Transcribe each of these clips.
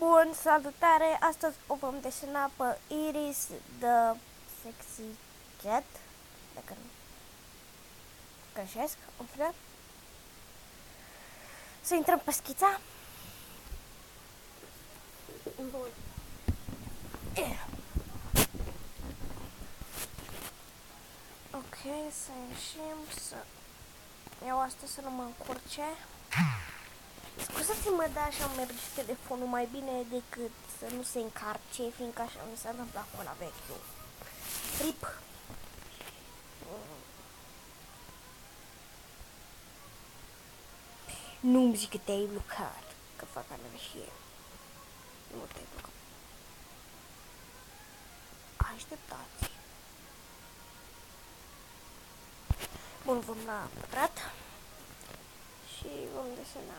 Bun, salutare! Astăzi o vom desena pe Iris the Sexy Cat, dacă nu greșesc, în fine. Să intrăm pe schița. Bun. Ok, să ieșim, să iau asta să nu mă încurce. Scuzați-mă, dar așa merge telefonul mai bine decât să nu se încarce, fiindcă așa mi s-a întâmplat cu la vechiul. RIP. Nu-mi zic că te-ai blocat, că fac anarhie. Nu te-ai blocat. Așteptați. Bun, vom la pătrat și vom desena.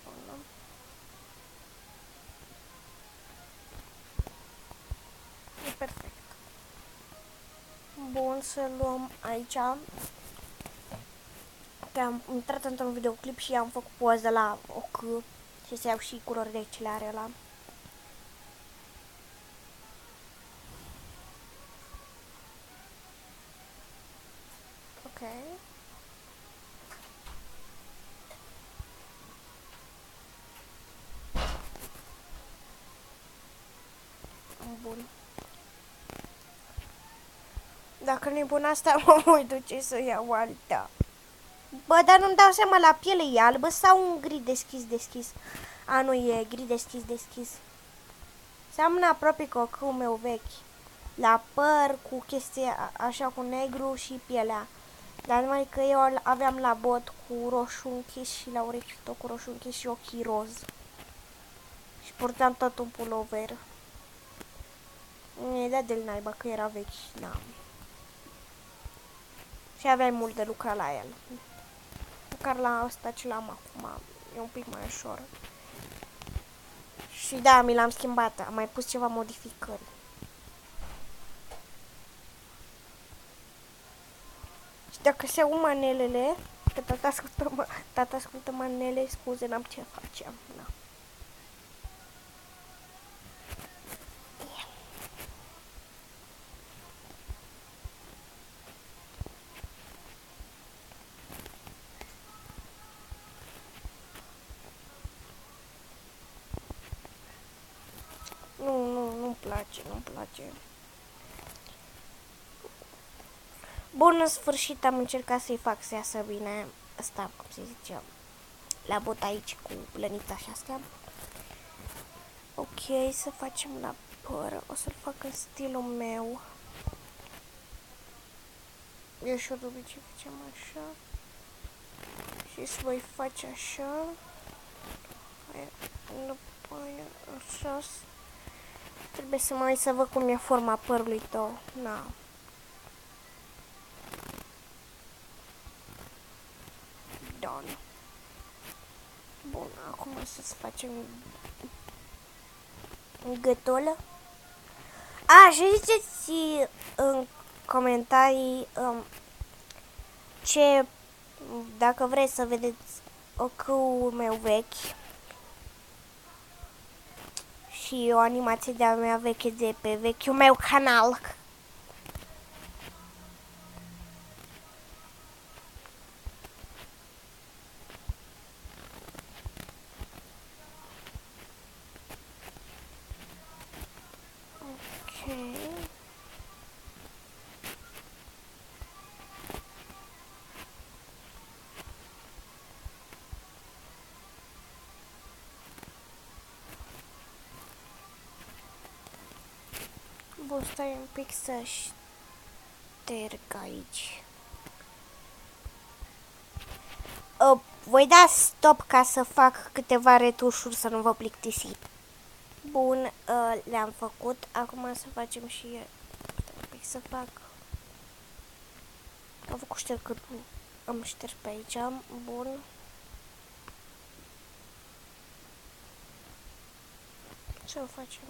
Bun. E perfect. Bun, să luăm aici. Că am intrat într-un videoclip și am făcut poză la ochi și să iau și culorile ce le are ăla. Ok. Bun. Dacă nu e bun asta, mă voi duce să iau alta. Bă, dar nu-mi dau seama, la piele e albă sau un gri deschis? A, nu, e gri deschis. Seamănă aproape cu ochiul meu vechi. La păr, cu chestia așa cu negru și pielea. Dar numai că eu aveam la bot cu roșu închis și la urechi tot cu roșu închis și ochii roz. Și purtam tot un pulover. Mi-e dat de-l naiba că era vechi, da. Și aveai mult de lucrat la el. Măcar la asta ce l-am acum e un pic mai ușor. Și da, mi l-am schimbat, am mai pus ceva modificări. Și dacă se aud manelele, că tata ascultă manele, scuze, n-am ce facem. Da. Nu-mi place. Bun, în sfârșit am încercat să-i fac să iasă bine. Asta, cum se zice, la bot aici cu lănița și astea. Ok, să facem la păr. O să-l fac în stilul meu. Eu și-o de obicei facem așa. Și să voi face așa. După aia, așa. Trebuie să mai să văd cum e forma părului tău. Na. Done. Bun, acum să-ți facem gâtul. A, și ziceți în comentarii ce, dacă vreți să vedeți ochiul meu vechi și o animație de-a mea veche de pe vechiul meu canal. Ok. Bun, stai un pic să șterg aici. Voi da stop ca să fac câteva retușuri să nu vă plictisi. Bun, le-am făcut. Acum să facem și stai un pic să fac. Am făcut ștergătul. Am șters pe aici. Bun. Ce o facem?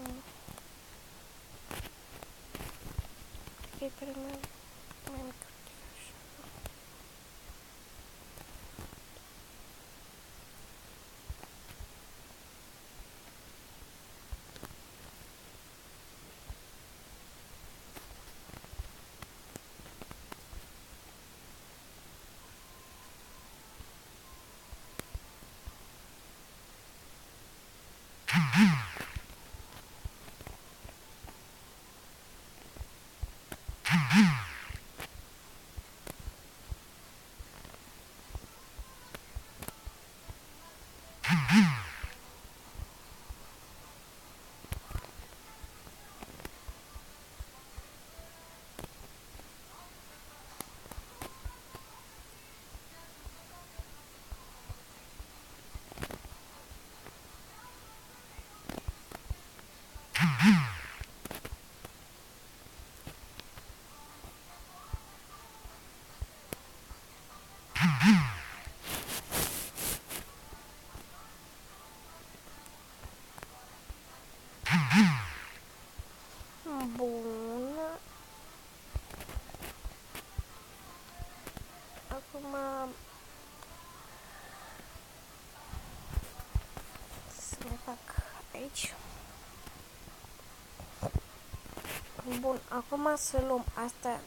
Ok, pe mai mică. Bun. Acum să mai fac aici. Bun, acum să luăm asta.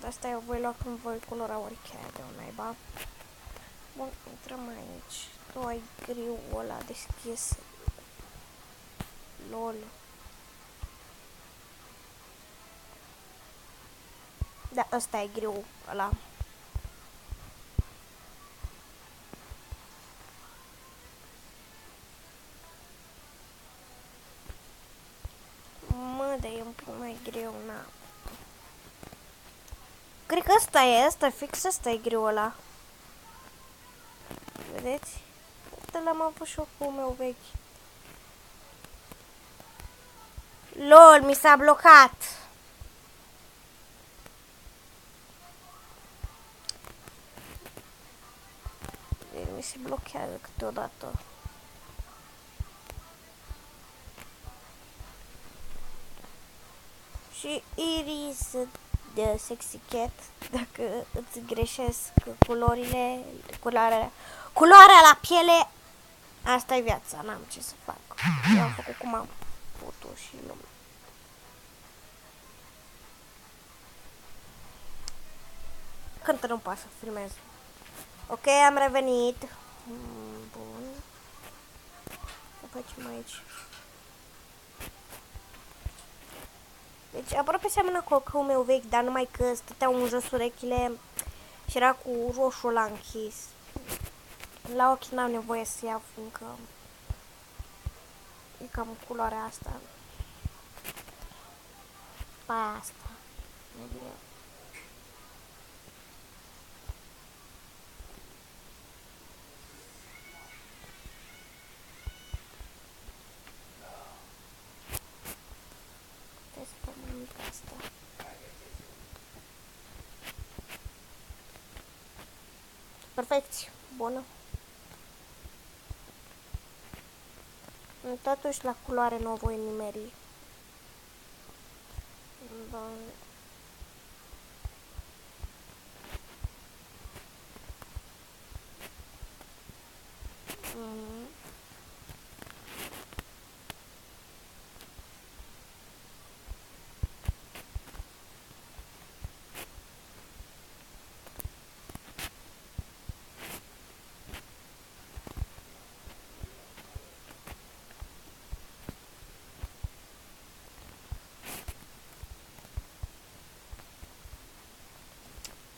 De asta eu voi lua când voi colora orichea de o naiba. Bun, intrăm aici. Tu ai griul ăla deschis. LOL. Da, ăsta e griul ăla. Mă, dar e un pic mai greu, na. Cred că ăsta e, fix ăsta e griul ăla. Vedeți? Uite, l-am avut și eu cu meu vechi. LOL, mi s-a blocat. Mi se blochează câteodată. Și Iris de Sexy Cat, dacă îți greșesc culorile, culoarea la piele, asta e viața, n-am ce să fac. Eu am făcut cum am putut și lume. Când nu poate să filmez. Ok, am revenit. Bun. Ce facem aici? Deci aproape seamănă cu ocul meu vechi, dar numai că stăteau în jos urechile și era cu roșu la închis. La ochi n-am nevoie să iau, fiindcă e cam culoarea asta. Asta. Asta. Perfect. Bună. Totuși la culoare nu o voi nimeri. Bun.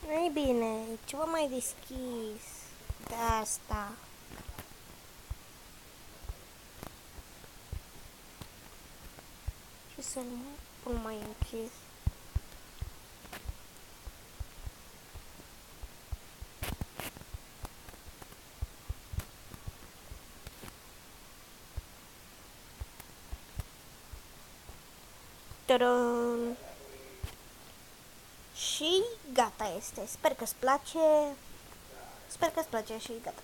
Ei bine, ceva mai deschis de asta. Și să-l pun mai închis. Tadam! Și gata este. Sper că îți place. Sper că îți place și gata.